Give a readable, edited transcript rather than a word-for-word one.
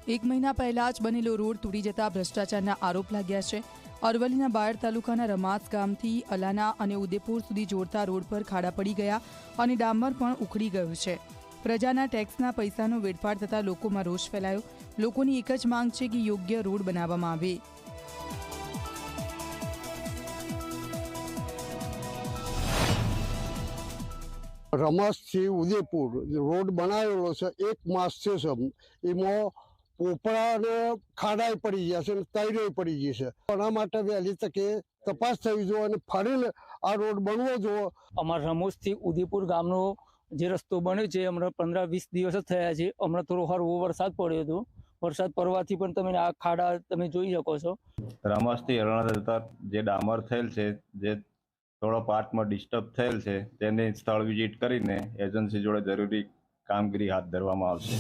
એક મહિના પહેલા જ બનેલો રોડ તૂટી જતા ભ્રષ્ટાચારના આરોપ લાગ્યા છે। અરવલ્લીના બાયડ તાલુકાના રમાસ ગામથી અલાના અને ઉદેપુર સુધી જોડતા રોડ પર ખાડા પડી ગયા અને ડામર પણ ઉખડી ગયું છે। પ્રજાના ટેક્સના પૈસાનો વેડફાટ થતા લોકોમાં રોષ ફેલાયો। લોકોની એક જ માંગ છે કે યોગ્ય રોડ બનાવવામાં આવે। रमस थी उदयपुर रोड बनावेलो छे, एक मास छे एमां पोपड़ा ने खाड़ा पड़ी गया छे, तैरे पड़ी गई छे। एना माटे वहेली तके तपास थवी जोईए अने फरीने आ रोड बनवो जोईए। अमारा रमोस थी उदयपुर गामनो जे रस्तो बन्यो छे हमणां 15-20 दिवस ज थया छे। हमणां थोड़ो हळवो वरसाद पड्यो हतो, वरसाद पड़वाथी पण तमे आ खाड़ा तमे जोई शको छो। रमस थी हरણા जता जे डामर थયેल छे, जे थोड़ा पार्ट में डिस्टर्ब थયેल छे, तेनी स्थळ विजिट करीने एजन्सी जोड़े जरूरी कामगीरी हाथ धरवामां आवशे।